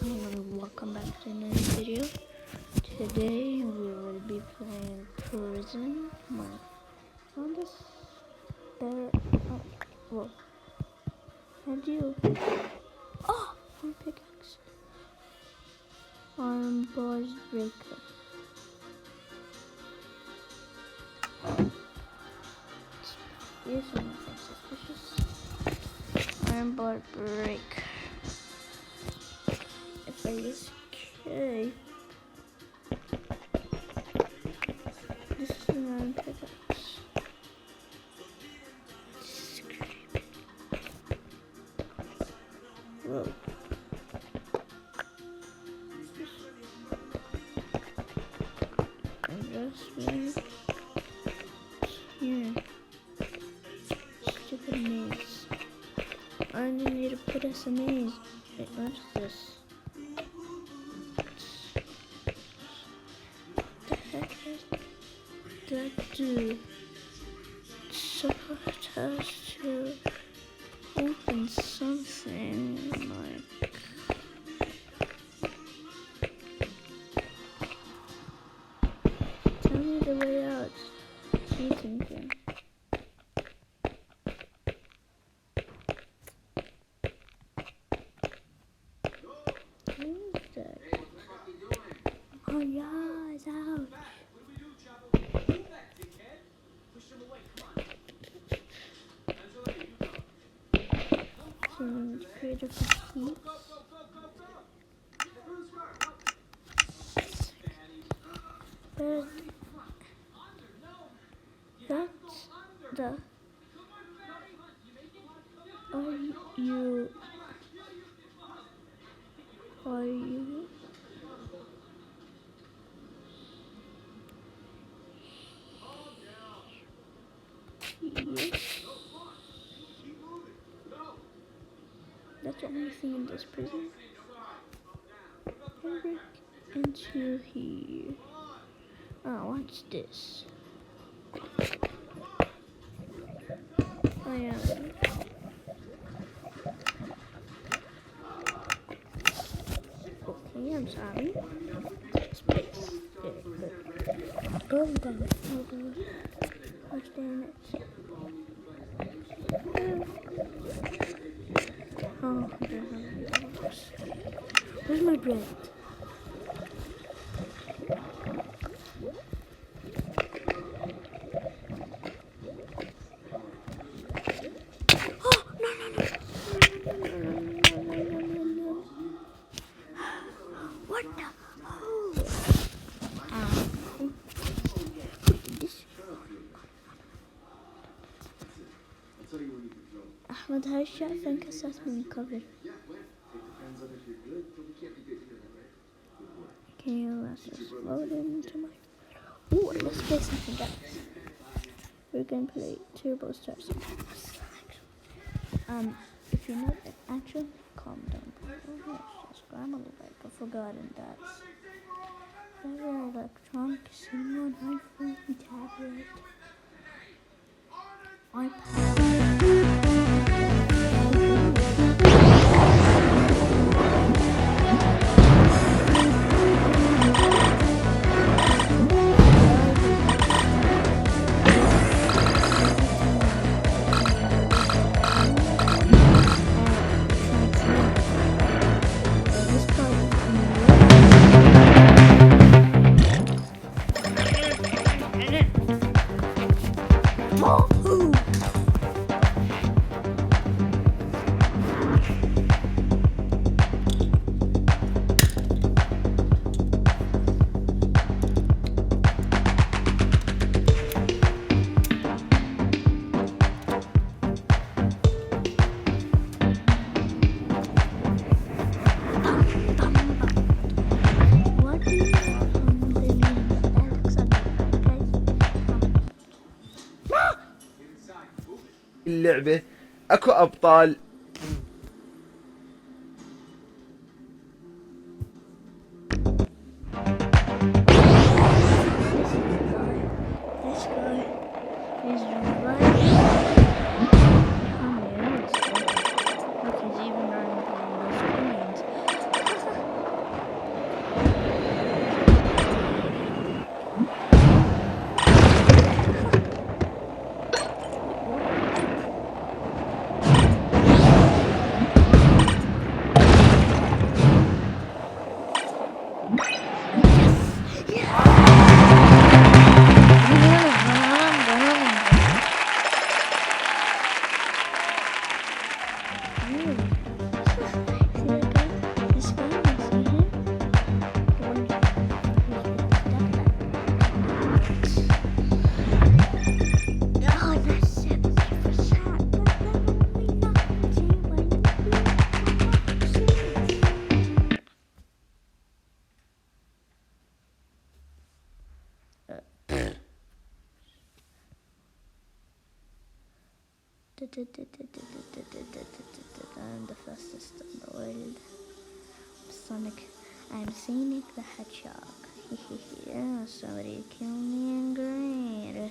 Welcome back to another video. Today we will be playing Prison. My found this bear. Oh, whoa! And you? Oh, my pickaxe. Iron bars breaker. Here's something suspicious. Iron bar break. If I escape. This is an iron pickaxe. Whoa. Adjustment. Here. Stupid maze. I only need to put us a maze. Wait, what's this? What the heck is that do? It's supposed to open something like. Tell me the way out. Me thinking. What is that? Oh yeah, it's out. So create a heat. But that's the. Are you yes. That's the only thing in this prison. Break into here. Oh, what's this? Oh yeah. Okay, I'm sorry. Space. Oh god. Oh god. Gosh damn it. Oh, where's my bread? Oh, no. What the? Oh. Ahmed Harsha, thank us assessment covered. Can you let us load into my... Ooh, let's play something else. We're gonna play Turbo Stars. If you're not an actual, calm down. Oh, yes, scramble like I've forgotten that. Several electronics in one iPhone, tablet, iPad. اللعبة اكو ابطال. I'm the fastest in the world. Sonic. I'm Sonic the Hedgehog. Yeah, somebody kill me in green.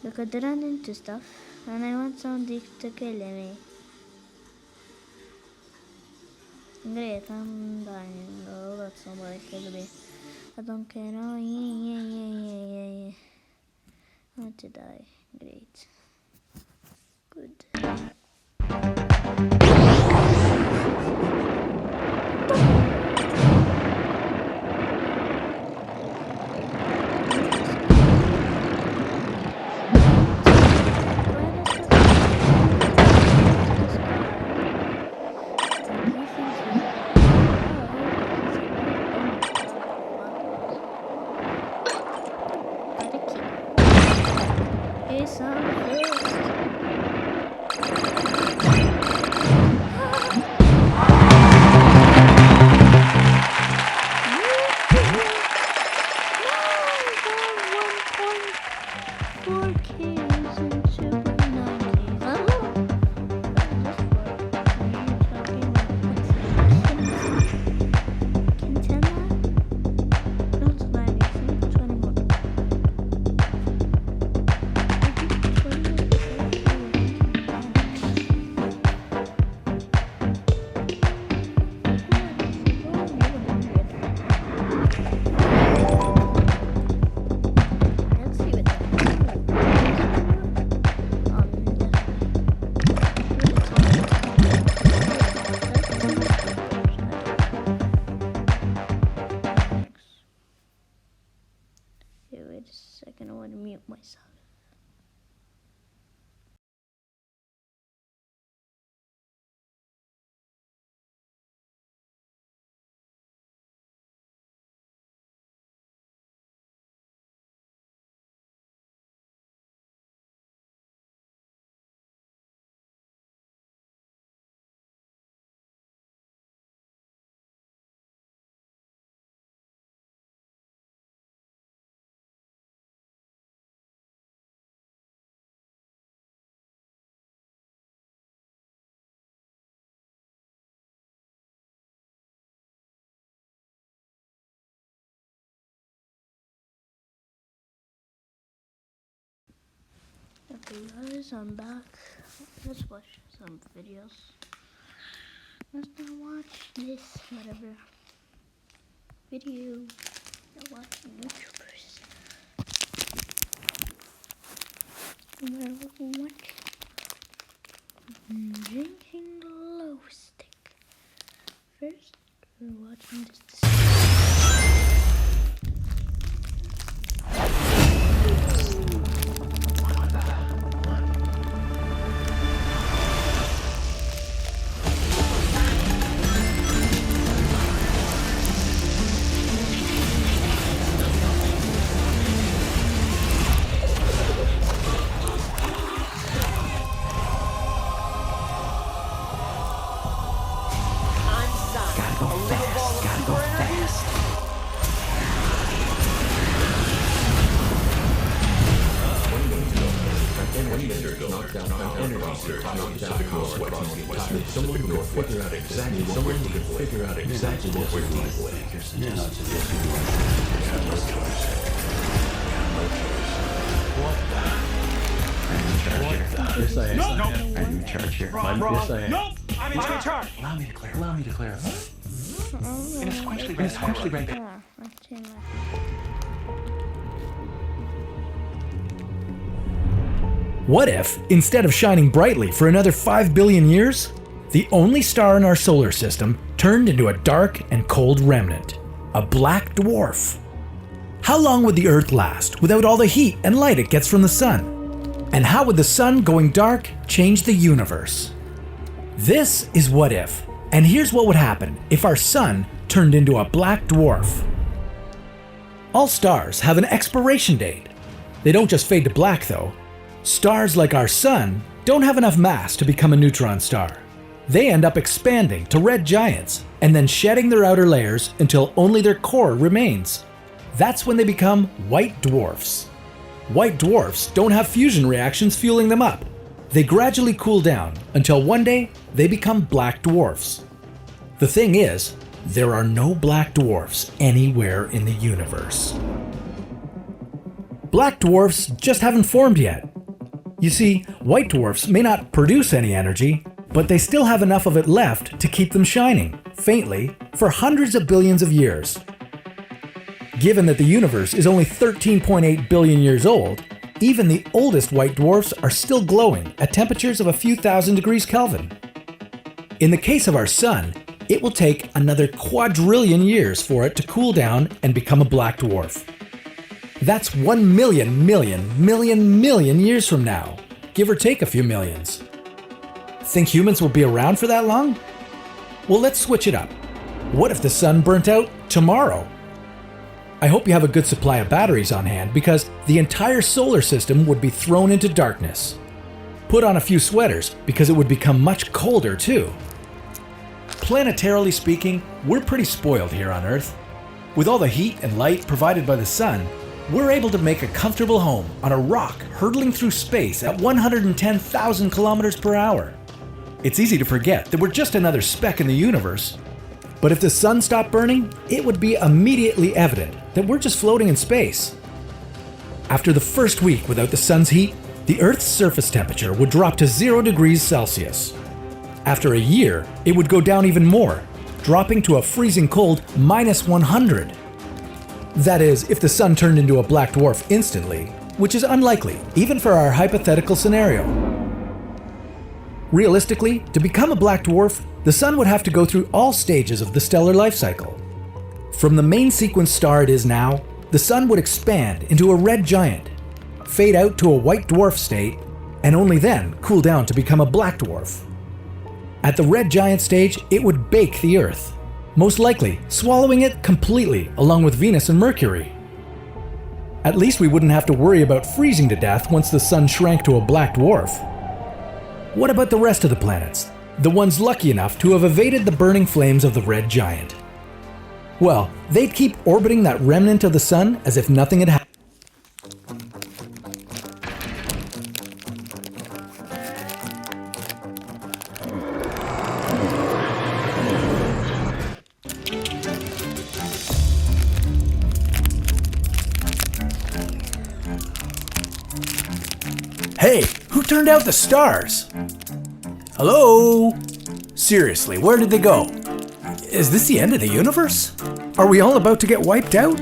Look, I run into stuff, and I want somebody to kill me. Great, I'm dying. Oh, that's somebody kill me. I don't care. Oh, yeah. I want to die. Great. Good. Wait a second, I want to mute myself. Okay guys, I'm back. Let's watch some videos. Let's not watch this whatever video. We're watching YouTubers. We're watching drinking glow stick. First, we're watching this. Someone who can figure out exactly what we're dealing with. You're not suggesting you have no choice. Yes, I am. No. I'm in charge here. Yes, I am. No, I'm in charge. Allow me to clarify. In a squishy red What if, instead of shining brightly for another 5 billion years, the only star in our solar system turned into a dark and cold remnant, a black dwarf? How long would the Earth last without all the heat and light it gets from the sun? And how would the sun going dark change the universe? This is What If, and here's what would happen if our sun turned into a black dwarf. All stars have an expiration date. They don't just fade to black though. Stars like our sun don't have enough mass to become a neutron star. They end up expanding to red giants and then shedding their outer layers until only their core remains. That's when they become white dwarfs. white dwarfs don't have fusion reactions fueling them up. They gradually cool down until one day they become black dwarfs. The thing is, there are no black dwarfs anywhere in the universe. Black dwarfs just haven't formed yet. You see, white dwarfs may not produce any energy, but they still have enough of it left to keep them shining, faintly, for hundreds of billions of years. Given that the universe is only 13.8 billion years old, even the oldest white dwarfs are still glowing at temperatures of a few thousand degrees Kelvin. In the case of our Sun, it will take another quadrillion years for it to cool down and become a black dwarf. That's 1 million years from now, give or take a few millions. Think humans will be around for that long? Well, let's switch it up. What if the Sun burnt out tomorrow? I hope you have a good supply of batteries on hand because the entire solar system would be thrown into darkness. Put on a few sweaters because it would become much colder too. Planetarily speaking, we're pretty spoiled here on Earth. With all the heat and light provided by the Sun, we're able to make a comfortable home on a rock hurtling through space at 110,000 kilometers per hour. It's easy to forget that we're just another speck in the universe. But if the Sun stopped burning, it would be immediately evident that we're just floating in space. After the first week without the Sun's heat, the Earth's surface temperature would drop to 0 degrees Celsius. After a year, it would go down even more, dropping to a freezing cold -100. That is, if the Sun turned into a black dwarf instantly, which is unlikely, even for our hypothetical scenario. Realistically, to become a black dwarf, the Sun would have to go through all stages of the stellar life cycle. From the main sequence star it is now, the Sun would expand into a red giant, fade out to a white dwarf state, and only then cool down to become a black dwarf. At the red giant stage, it would bake the Earth, most likely swallowing it completely along with Venus and Mercury. At least we wouldn't have to worry about freezing to death once the Sun shrank to a black dwarf. What about the rest of the planets? The ones lucky enough to have evaded the burning flames of the red giant? Well, they'd keep orbiting that remnant of the Sun as if nothing had happened. Hey, who turned out the stars? Hello? Seriously, where did they go? Is this the end of the universe? Are we all about to get wiped out?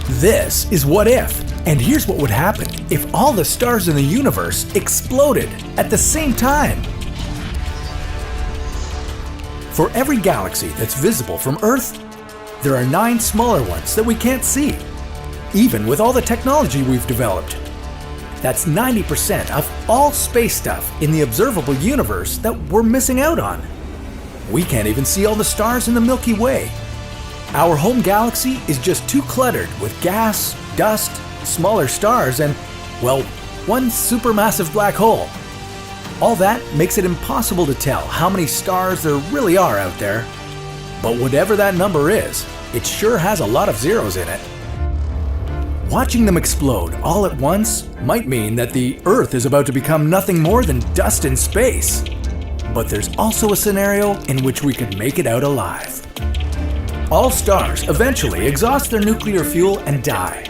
This is What If, and here's what would happen if all the stars in the universe exploded at the same time. For every galaxy that's visible from Earth, there are 9 smaller ones that we can't see, even with all the technology we've developed. That's 90% of all space stuff in the observable universe that we're missing out on. We can't even see all the stars in the Milky Way. Our home galaxy is just too cluttered with gas, dust, smaller stars, and, well, one supermassive black hole. All that makes it impossible to tell how many stars there really are out there. But whatever that number is, it sure has a lot of zeros in it. Watching them explode all at once might mean that the Earth is about to become nothing more than dust in space. But there's also a scenario in which we could make it out alive. All stars eventually exhaust their nuclear fuel and die.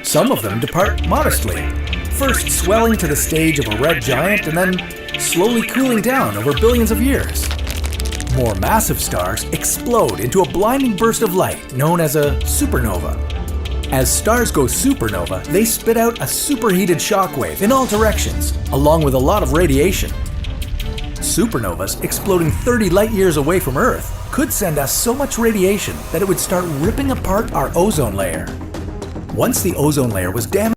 Some of them depart modestly, first swelling to the stage of a red giant and then slowly cooling down over billions of years. More massive stars explode into a blinding burst of light known as a supernova. As stars go supernova, they spit out a superheated shockwave in all directions, along with a lot of radiation. Supernovas exploding 30 light years away from Earth could send us so much radiation that it would start ripping apart our ozone layer. Once the ozone layer was damaged,